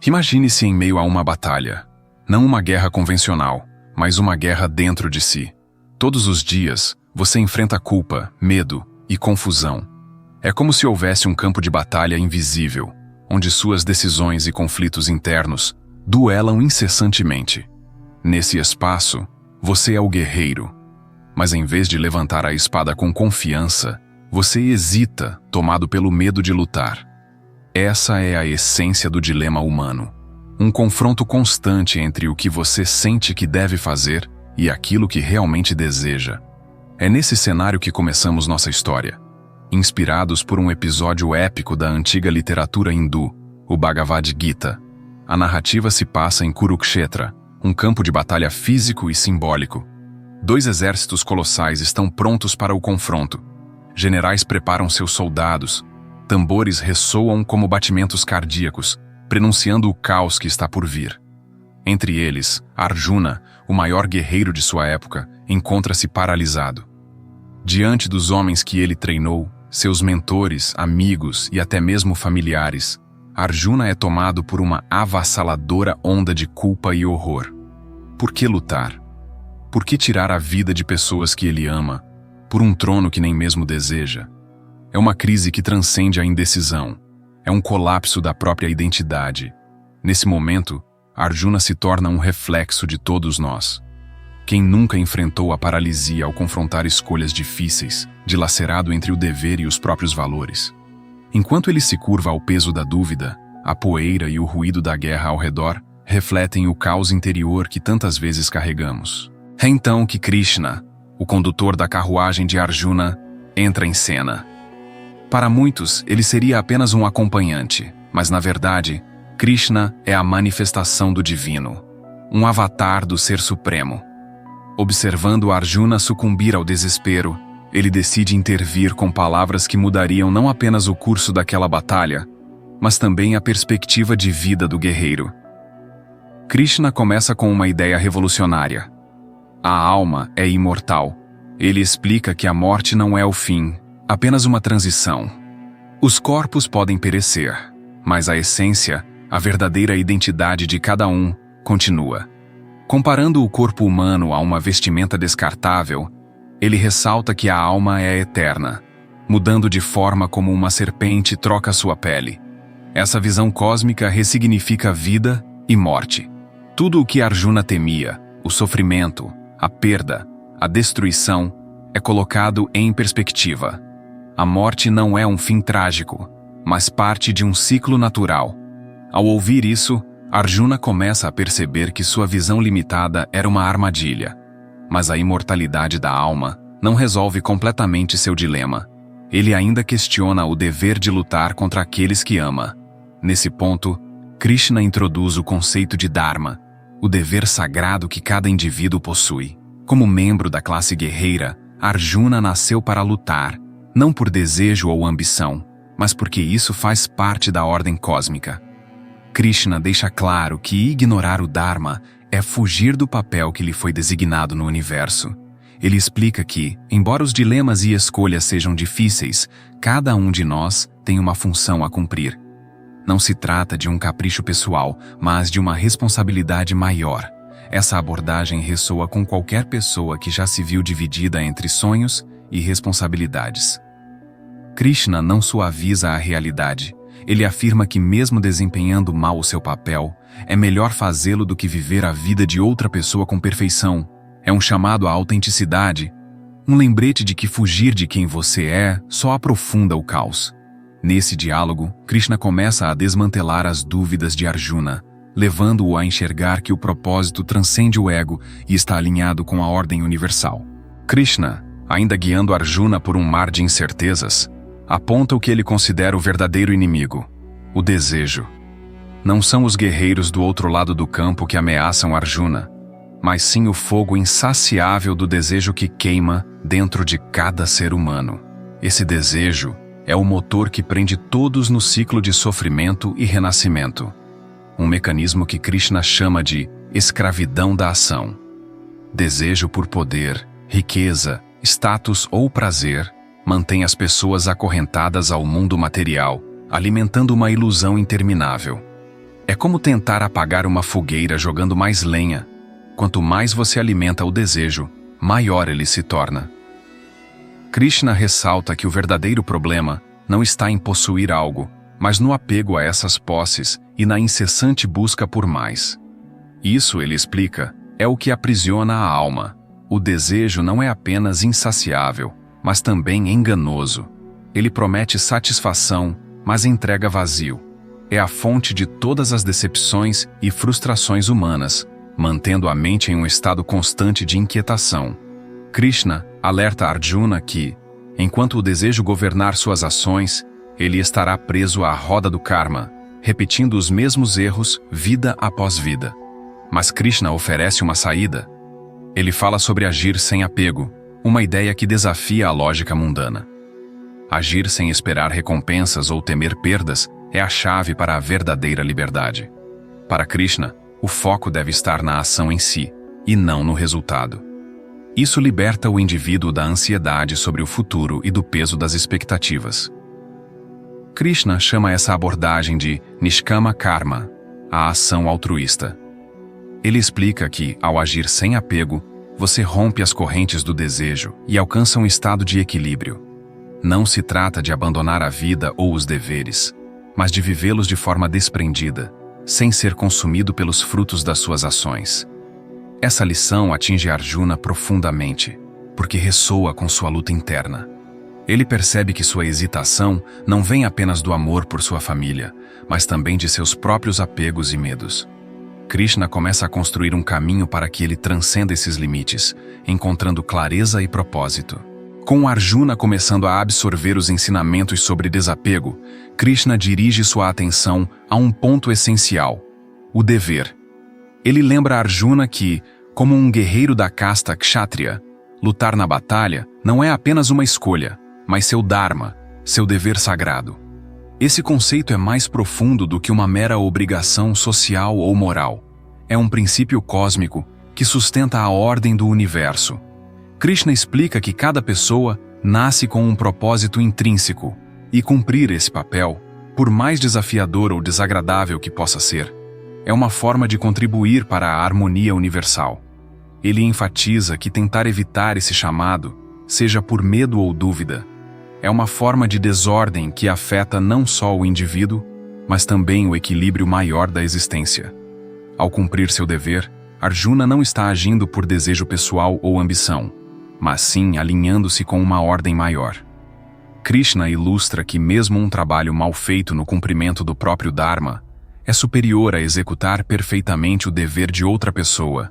Imagine-se em meio a uma batalha. Não uma guerra convencional, mas uma guerra dentro de si. Todos os dias, você enfrenta culpa, medo e confusão. É como se houvesse um campo de batalha invisível, onde suas decisões e conflitos internos duelam incessantemente. Nesse espaço, você é o guerreiro. Mas em vez de levantar a espada com confiança, você hesita, tomado pelo medo de lutar. Essa é a essência do dilema humano. Um confronto constante entre o que você sente que deve fazer e aquilo que realmente deseja. É nesse cenário que começamos nossa história. Inspirados por um episódio épico da antiga literatura hindu, o Bhagavad Gita. A narrativa se passa em Kurukshetra, um campo de batalha físico e simbólico. Dois exércitos colossais estão prontos para o confronto. Generais preparam seus soldados. Tambores ressoam como batimentos cardíacos, prenunciando o caos que está por vir. Entre eles, Arjuna, o maior guerreiro de sua época, encontra-se paralisado. Diante dos homens que ele treinou, seus mentores, amigos e até mesmo familiares, Arjuna é tomado por uma avassaladora onda de culpa e horror. Por que lutar? Por que tirar a vida de pessoas que ele ama, por um trono que nem mesmo deseja? É uma crise que transcende a indecisão. É um colapso da própria identidade. Nesse momento, Arjuna se torna um reflexo de todos nós. Quem nunca enfrentou a paralisia ao confrontar escolhas difíceis, dilacerado entre o dever e os próprios valores? Enquanto ele se curva ao peso da dúvida, a poeira e o ruído da guerra ao redor refletem o caos interior que tantas vezes carregamos. É então que Krishna, o condutor da carruagem de Arjuna, entra em cena. Para muitos, ele seria apenas um acompanhante, mas na verdade, Krishna é a manifestação do divino, um avatar do Ser Supremo. Observando Arjuna sucumbir ao desespero, ele decide intervir com palavras que mudariam não apenas o curso daquela batalha, mas também a perspectiva de vida do guerreiro. Krishna começa com uma ideia revolucionária. A alma é imortal. Ele explica que a morte não é o fim, apenas uma transição. Os corpos podem perecer, mas a essência, a verdadeira identidade de cada um, continua. Comparando o corpo humano a uma vestimenta descartável, ele ressalta que a alma é eterna, mudando de forma como uma serpente troca sua pele. Essa visão cósmica ressignifica vida e morte. Tudo o que Arjuna temia, o sofrimento, a perda, a destruição, é colocado em perspectiva. A morte não é um fim trágico, mas parte de um ciclo natural. Ao ouvir isso, Arjuna começa a perceber que sua visão limitada era uma armadilha. Mas a imortalidade da alma não resolve completamente seu dilema. Ele ainda questiona o dever de lutar contra aqueles que ama. Nesse ponto, Krishna introduz o conceito de Dharma, o dever sagrado que cada indivíduo possui. Como membro da classe guerreira, Arjuna nasceu para lutar, não por desejo ou ambição, mas porque isso faz parte da ordem cósmica. Krishna deixa claro que ignorar o Dharma é fugir do papel que lhe foi designado no universo. Ele explica que, embora os dilemas e escolhas sejam difíceis, cada um de nós tem uma função a cumprir. Não se trata de um capricho pessoal, mas de uma responsabilidade maior. Essa abordagem ressoa com qualquer pessoa que já se viu dividida entre sonhos e responsabilidades. Krishna não suaviza a realidade. Ele afirma que mesmo desempenhando mal o seu papel, é melhor fazê-lo do que viver a vida de outra pessoa com perfeição. É um chamado à autenticidade, um lembrete de que fugir de quem você é só aprofunda o caos. Nesse diálogo, Krishna começa a desmantelar as dúvidas de Arjuna, levando-o a enxergar que o propósito transcende o ego e está alinhado com a ordem universal. Krishna, ainda guiando Arjuna por um mar de incertezas, aponta o que ele considera o verdadeiro inimigo, o desejo. Não são os guerreiros do outro lado do campo que ameaçam Arjuna, mas sim o fogo insaciável do desejo que queima dentro de cada ser humano. Esse desejo é o motor que prende todos no ciclo de sofrimento e renascimento. Um mecanismo que Krishna chama de escravidão da ação. Desejo por poder, riqueza, status ou prazer mantém as pessoas acorrentadas ao mundo material, alimentando uma ilusão interminável. É como tentar apagar uma fogueira jogando mais lenha. Quanto mais você alimenta o desejo, maior ele se torna. Krishna ressalta que o verdadeiro problema não está em possuir algo, mas no apego a essas posses e na incessante busca por mais. Isso, ele explica, é o que aprisiona a alma. O desejo não é apenas insaciável, mas também enganoso. Ele promete satisfação, mas entrega vazio. É a fonte de todas as decepções e frustrações humanas, mantendo a mente em um estado constante de inquietação. Krishna alerta Arjuna que, enquanto o desejo governar suas ações, ele estará preso à roda do karma, repetindo os mesmos erros vida após vida. Mas Krishna oferece uma saída. Ele fala sobre agir sem apego, uma ideia que desafia a lógica mundana. Agir sem esperar recompensas ou temer perdas é a chave para a verdadeira liberdade. Para Krishna, o foco deve estar na ação em si, e não no resultado. Isso liberta o indivíduo da ansiedade sobre o futuro e do peso das expectativas. Krishna chama essa abordagem de Nishkama Karma, a ação altruísta. Ele explica que, ao agir sem apego, você rompe as correntes do desejo e alcança um estado de equilíbrio. Não se trata de abandonar a vida ou os deveres, mas de vivê-los de forma desprendida, sem ser consumido pelos frutos das suas ações. Essa lição atinge Arjuna profundamente, porque ressoa com sua luta interna. Ele percebe que sua hesitação não vem apenas do amor por sua família, mas também de seus próprios apegos e medos. Krishna começa a construir um caminho para que ele transcenda esses limites, encontrando clareza e propósito. Com Arjuna começando a absorver os ensinamentos sobre desapego, Krishna dirige sua atenção a um ponto essencial: o dever. Ele lembra Arjuna que, como um guerreiro da casta Kshatriya, lutar na batalha não é apenas uma escolha, mas seu dharma, seu dever sagrado. Esse conceito é mais profundo do que uma mera obrigação social ou moral. É um princípio cósmico que sustenta a ordem do universo. Krishna explica que cada pessoa nasce com um propósito intrínseco, e cumprir esse papel, por mais desafiador ou desagradável que possa ser, é uma forma de contribuir para a harmonia universal. Ele enfatiza que tentar evitar esse chamado, seja por medo ou dúvida, é uma forma de desordem que afeta não só o indivíduo, mas também o equilíbrio maior da existência. Ao cumprir seu dever, Arjuna não está agindo por desejo pessoal ou ambição, mas sim alinhando-se com uma ordem maior. Krishna ilustra que mesmo um trabalho mal feito no cumprimento do próprio Dharma é superior a executar perfeitamente o dever de outra pessoa.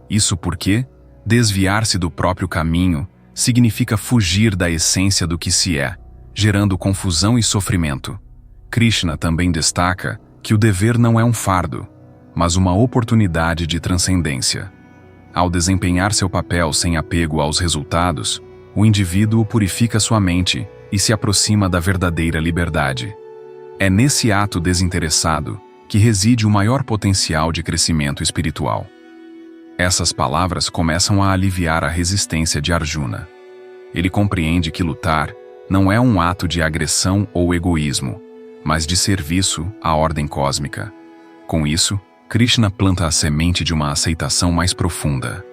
Isso porque desviar-se do próprio caminho significa fugir da essência do que se é, gerando confusão e sofrimento. Krishna também destaca que o dever não é um fardo, mas uma oportunidade de transcendência. Ao desempenhar seu papel sem apego aos resultados, o indivíduo purifica sua mente e se aproxima da verdadeira liberdade. É nesse ato desinteressado que reside o maior potencial de crescimento espiritual. Essas palavras começam a aliviar a resistência de Arjuna. Ele compreende que lutar não é um ato de agressão ou egoísmo, mas de serviço à ordem cósmica. Com isso, Krishna planta a semente de uma aceitação mais profunda,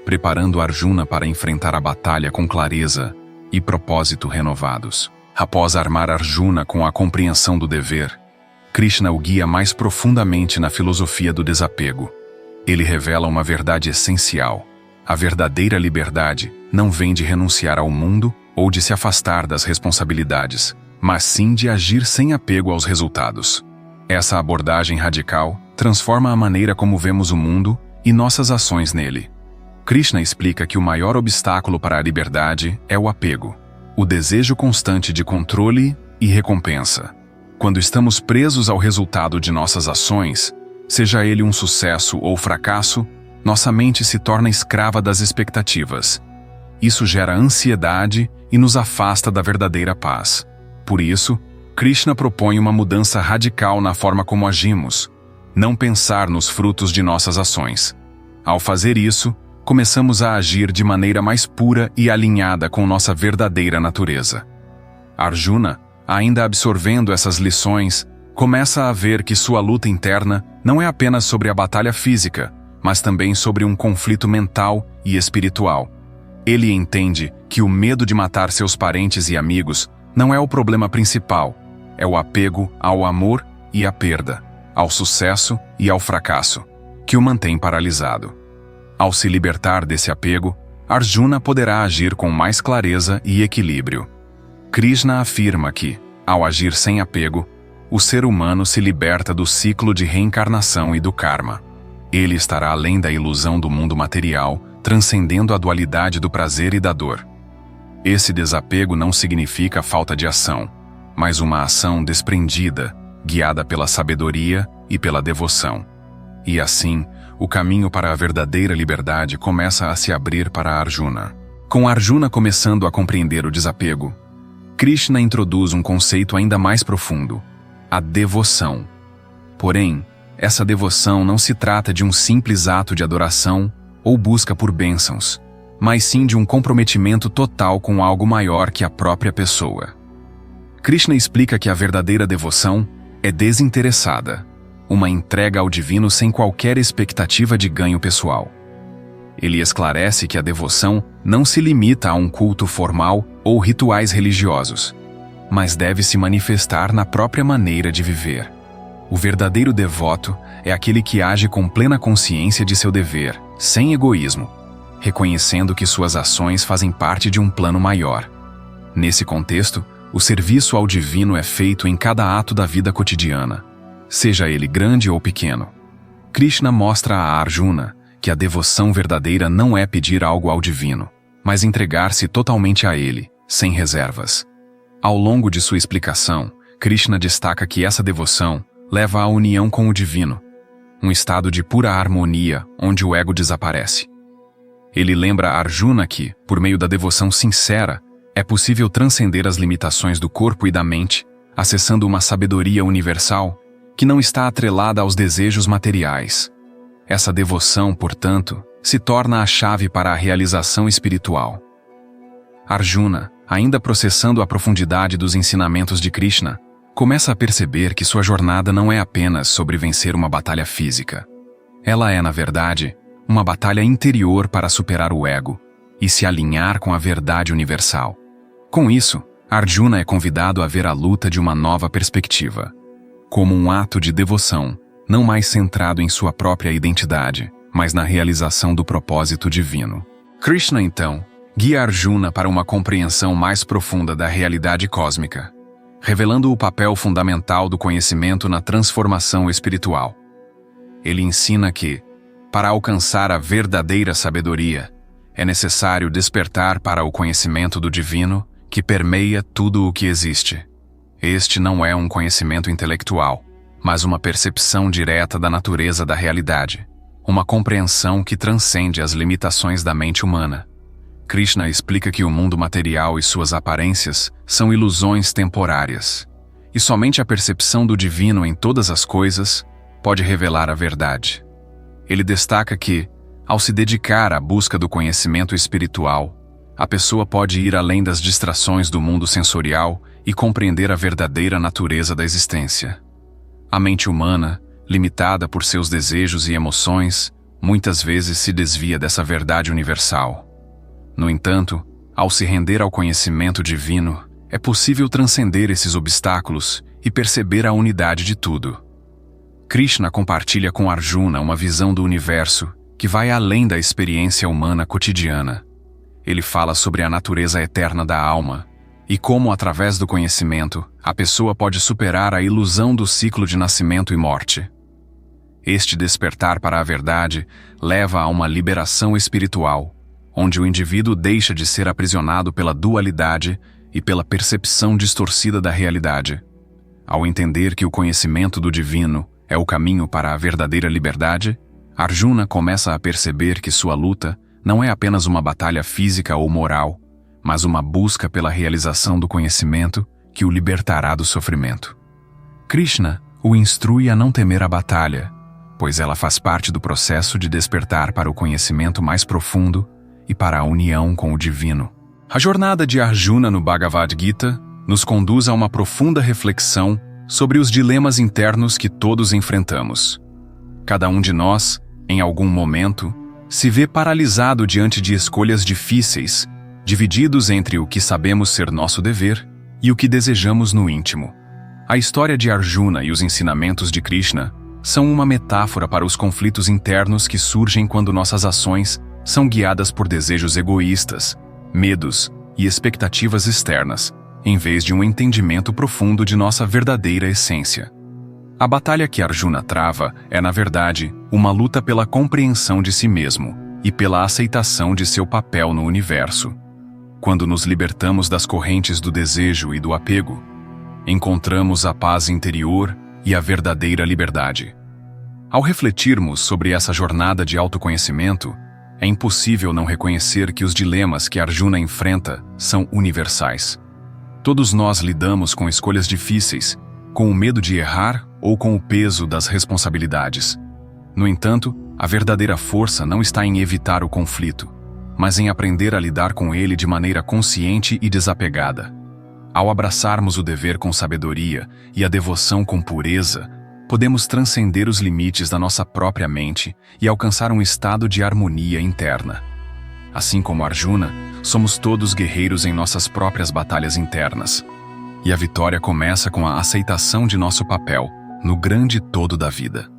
preparando Arjuna para enfrentar a batalha com clareza e propósito renovados. Após armar Arjuna com a compreensão do dever, Krishna o guia mais profundamente na filosofia do desapego. Ele revela uma verdade essencial: a verdadeira liberdade não vem de renunciar ao mundo ou de se afastar das responsabilidades, mas sim de agir sem apego aos resultados. Essa abordagem radical transforma a maneira como vemos o mundo e nossas ações nele. Krishna explica que o maior obstáculo para a liberdade é o apego, o desejo constante de controle e recompensa. Quando estamos presos ao resultado de nossas ações, seja ele um sucesso ou fracasso, nossa mente se torna escrava das expectativas. Isso gera ansiedade e nos afasta da verdadeira paz. Por isso, Krishna propõe uma mudança radical na forma como agimos, não pensar nos frutos de nossas ações. Ao fazer isso, começamos a agir de maneira mais pura e alinhada com nossa verdadeira natureza. Arjuna, ainda absorvendo essas lições, começa a ver que sua luta interna não é apenas sobre a batalha física, mas também sobre um conflito mental e espiritual. Ele entende que o medo de matar seus parentes e amigos não é o problema principal, é o apego ao amor e à perda, ao sucesso e ao fracasso, que o mantém paralisado. Ao se libertar desse apego, Arjuna poderá agir com mais clareza e equilíbrio. Krishna afirma que, ao agir sem apego, o ser humano se liberta do ciclo de reencarnação e do karma. Ele estará além da ilusão do mundo material, transcendendo a dualidade do prazer e da dor. Esse desapego não significa falta de ação, mas uma ação desprendida, guiada pela sabedoria e pela devoção. E assim, o caminho para a verdadeira liberdade começa a se abrir para Arjuna. Com Arjuna começando a compreender o desapego, Krishna introduz um conceito ainda mais profundo: a devoção. Porém, essa devoção não se trata de um simples ato de adoração ou busca por bênçãos, mas sim de um comprometimento total com algo maior que a própria pessoa. Krishna explica que a verdadeira devoção é desinteressada, uma entrega ao divino sem qualquer expectativa de ganho pessoal. Ele esclarece que a devoção não se limita a um culto formal ou rituais religiosos, mas deve se manifestar na própria maneira de viver. O verdadeiro devoto é aquele que age com plena consciência de seu dever, sem egoísmo, reconhecendo que suas ações fazem parte de um plano maior. Nesse contexto, o serviço ao divino é feito em cada ato da vida cotidiana, seja ele grande ou pequeno. Krishna mostra a Arjuna que a devoção verdadeira não é pedir algo ao divino, mas entregar-se totalmente a ele, sem reservas. Ao longo de sua explicação, Krishna destaca que essa devoção leva à união com o divino, um estado de pura harmonia onde o ego desaparece. Ele lembra a Arjuna que, por meio da devoção sincera, é possível transcender as limitações do corpo e da mente, acessando uma sabedoria universal que não está atrelada aos desejos materiais. Essa devoção, portanto, se torna a chave para a realização espiritual. Arjuna, ainda processando a profundidade dos ensinamentos de Krishna, começa a perceber que sua jornada não é apenas sobre vencer uma batalha física. Ela é, na verdade, uma batalha interior para superar o ego e se alinhar com a verdade universal. Com isso, Arjuna é convidado a ver a luta de uma nova perspectiva, como um ato de devoção, não mais centrado em sua própria identidade, mas na realização do propósito divino. Krishna, então, guia Arjuna para uma compreensão mais profunda da realidade cósmica, revelando o papel fundamental do conhecimento na transformação espiritual. Ele ensina que, para alcançar a verdadeira sabedoria, é necessário despertar para o conhecimento do divino que permeia tudo o que existe. Este não é um conhecimento intelectual, mas uma percepção direta da natureza da realidade, uma compreensão que transcende as limitações da mente humana. Krishna explica que o mundo material e suas aparências são ilusões temporárias, e somente a percepção do divino em todas as coisas pode revelar a verdade. Ele destaca que, ao se dedicar à busca do conhecimento espiritual, a pessoa pode ir além das distrações do mundo sensorial e compreender a verdadeira natureza da existência. A mente humana, limitada por seus desejos e emoções, muitas vezes se desvia dessa verdade universal. No entanto, ao se render ao conhecimento divino, é possível transcender esses obstáculos e perceber a unidade de tudo. Krishna compartilha com Arjuna uma visão do universo que vai além da experiência humana cotidiana. Ele fala sobre a natureza eterna da alma e como, através do conhecimento, a pessoa pode superar a ilusão do ciclo de nascimento e morte. Este despertar para a verdade leva a uma liberação espiritual, onde o indivíduo deixa de ser aprisionado pela dualidade e pela percepção distorcida da realidade. Ao entender que o conhecimento do divino é o caminho para a verdadeira liberdade, Arjuna começa a perceber que sua luta não é apenas uma batalha física ou moral, mas uma busca pela realização do conhecimento que o libertará do sofrimento. Krishna o instrui a não temer a batalha, pois ela faz parte do processo de despertar para o conhecimento mais profundo e para a união com o divino. A jornada de Arjuna no Bhagavad Gita nos conduz a uma profunda reflexão sobre os dilemas internos que todos enfrentamos. Cada um de nós, em algum momento, se vê paralisado diante de escolhas difíceis, divididos entre o que sabemos ser nosso dever e o que desejamos no íntimo. A história de Arjuna e os ensinamentos de Krishna são uma metáfora para os conflitos internos que surgem quando nossas ações são guiadas por desejos egoístas, medos e expectativas externas, em vez de um entendimento profundo de nossa verdadeira essência. A batalha que Arjuna trava é, na verdade, uma luta pela compreensão de si mesmo e pela aceitação de seu papel no universo. Quando nos libertamos das correntes do desejo e do apego, encontramos a paz interior e a verdadeira liberdade. Ao refletirmos sobre essa jornada de autoconhecimento, é impossível não reconhecer que os dilemas que Arjuna enfrenta são universais. Todos nós lidamos com escolhas difíceis, com o medo de errar ou com o peso das responsabilidades. No entanto, a verdadeira força não está em evitar o conflito, mas em aprender a lidar com ele de maneira consciente e desapegada. Ao abraçarmos o dever com sabedoria e a devoção com pureza, podemos transcender os limites da nossa própria mente e alcançar um estado de harmonia interna. Assim como Arjuna, somos todos guerreiros em nossas próprias batalhas internas. E a vitória começa com a aceitação de nosso papel no grande todo da vida.